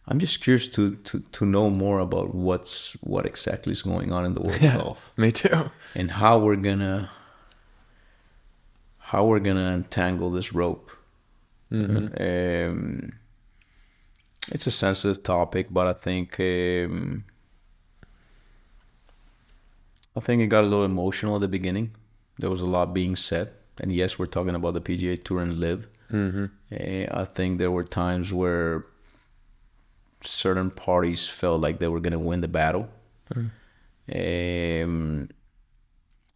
I'm just curious to know more about what exactly is going on in the world of golf. Me too. And how we're gonna untangle this rope. It's a sensitive topic, but I think it got a little emotional at the beginning. There was a lot being said, and yes, we're talking about the PGA Tour and LIV. I think there were times where certain parties felt like they were going to win the battle.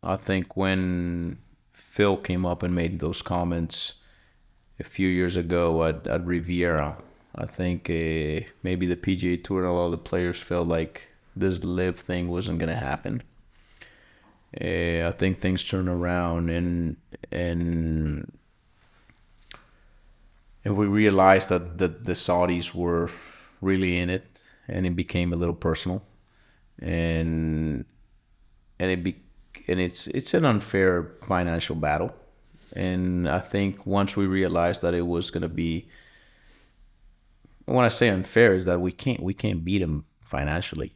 I think when Phil came up and made those comments a few years ago at Riviera, I think maybe the PGA Tour and a lot of the players felt like this LIV thing wasn't going to happen. I think things turned around and we realized that the Saudis were really in it, and it became a little personal, and it's an unfair financial battle. And I think once we realized that it was going to be, when I say unfair, is that we can't beat them financially.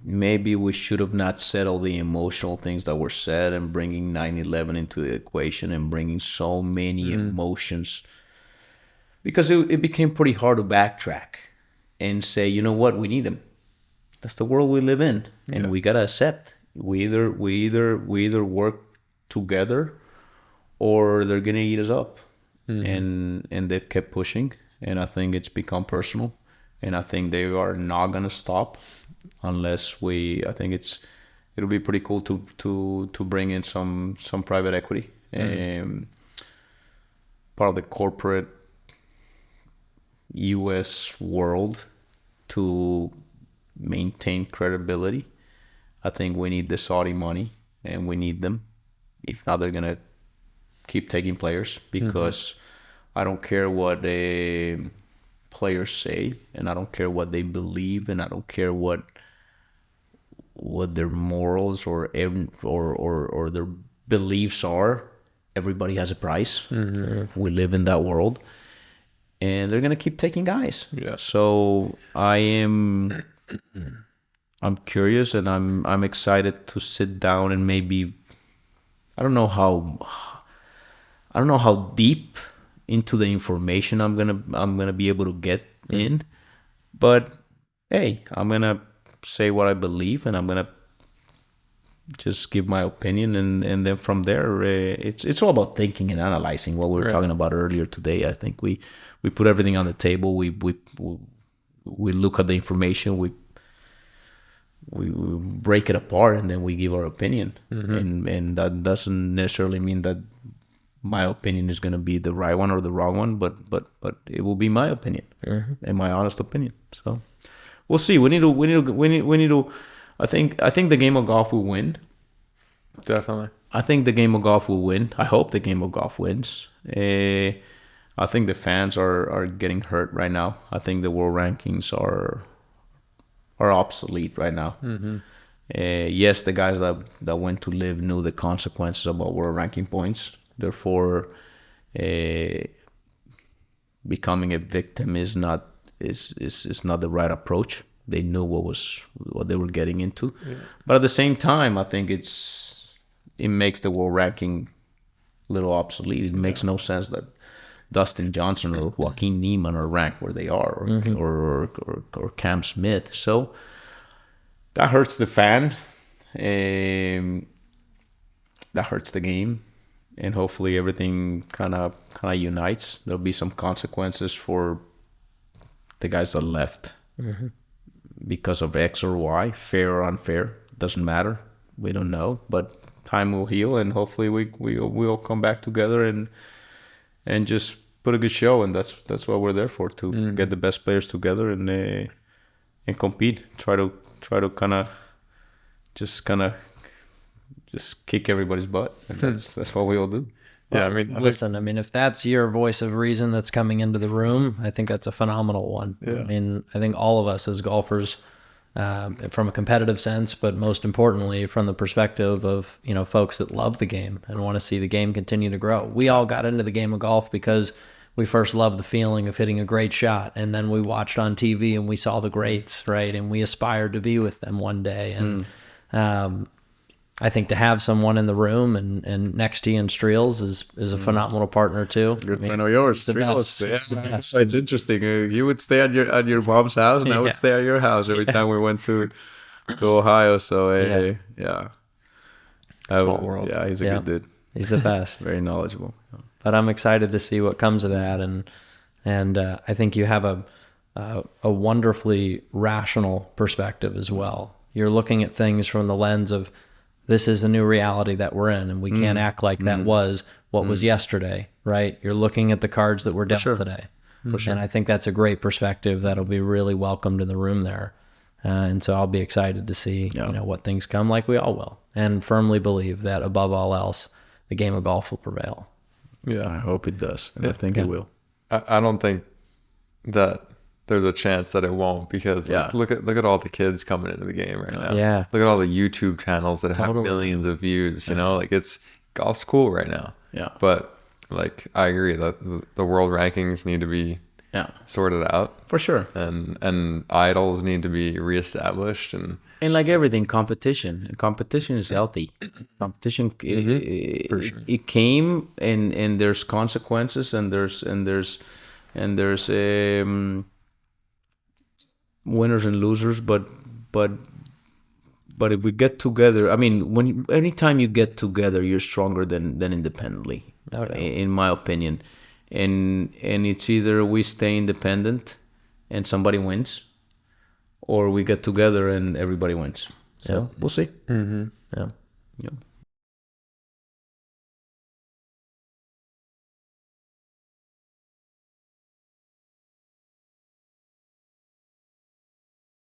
Maybe we should have not said all the emotional things that were said, and bringing 9/11 into the equation and bringing so many emotions, because it became pretty hard to backtrack and say, you know what, we need them. That's the world we live in, and we gotta accept. We either work together, or they're gonna eat us up. And they've kept pushing, and I think it's become personal, and I think they are not gonna stop unless I think it'll be pretty cool to bring in some private equity, part of the corporate U.S. world, to maintain credibility. I think we need the Saudi money, and we need them. If not, they're gonna keep taking players, because I don't care what players say, and I don't care what they believe, and I don't care what their morals or their beliefs are. Everybody has a price. We live in that world, and they're gonna keep taking guys. So I'm curious, and I'm excited to sit down and maybe, I don't know how deep into the information I'm gonna be able to get in, but hey, I'm gonna say what I believe, and I'm gonna just give my opinion, and then from there, it's all about thinking and analyzing. What we were talking about earlier today, I think we put everything on the table. We look at the information, we break it apart, and then we give our opinion. And that doesn't necessarily mean that my opinion is going to be the right one or the wrong one, but it will be my opinion and my honest opinion. So we'll see. We need to. I think the game of golf will win. Definitely. I think the game of golf will win. I hope the game of golf wins. I think the fans are getting hurt right now. I think the world rankings are obsolete right now. Yes, the guys that went to LIV knew the consequences about world ranking points. Therefore, becoming a victim is not the right approach. They knew what they were getting into, but at the same time, I think it makes the world ranking a little obsolete. It makes no sense that Dustin Johnson or Joaquin Niemann are ranked where they are, or Cam Smith. So that hurts the fan. That hurts the game. And hopefully everything kind of unites. There'll be some consequences for the guys that left because of X or Y, fair or unfair, doesn't matter. We don't know, but time will heal, and hopefully we'll come back together and just put a good show. And that's what we're there for, to get the best players together and compete. Try to just kick everybody's butt. And that's what we all do. Yeah, listen, if that's your voice of reason that's coming into the room, I think that's a phenomenal one. Yeah. I think all of us as golfers, from a competitive sense, but most importantly from the perspective of, folks that love the game and want to see the game continue to grow. We all got into the game of golf because we first loved the feeling of hitting a great shot, and then we watched on TV and we saw the greats, right? And we aspired to be with them one day. And I think to have someone in the room and next to you in Streels is a phenomenal partner too. Good friend of yours, the best. Streels. Yeah, so it's interesting. You would stay at your mom's house, and I would stay at your house every time we went to Ohio. So yeah. Small world. Yeah, he's a good dude. He's the best. Very knowledgeable. But I'm excited to see what comes of that, and I think you have a wonderfully rational perspective as well. You're looking at things from the lens of, this is a new reality that we're in, and we can't act like that was what was yesterday, right? You're looking at the cards that were dealt today. For sure. And I think that's a great perspective that'll be really welcomed in the room there. And so I'll be excited to see what things come, like we all will, and firmly believe that above all else, the game of golf will prevail. Yeah, I hope it does, and I think it will. I don't think that there's a chance that it won't, because look at all the kids coming into the game right now. Yeah. Look at all the YouTube channels that have millions of views, you know, like golf's cool right now. Yeah. But like, I agree that the world rankings need to be sorted out. For sure. And idols need to be reestablished, and like everything, competition is healthy. Competition, for sure. It came, and there's consequences, and there's winners and losers, but if we get together, I mean, anytime you get together, you're stronger than independently, in my opinion. And it's either we stay independent and somebody wins, or we get together and everybody wins. So we'll see. Yeah.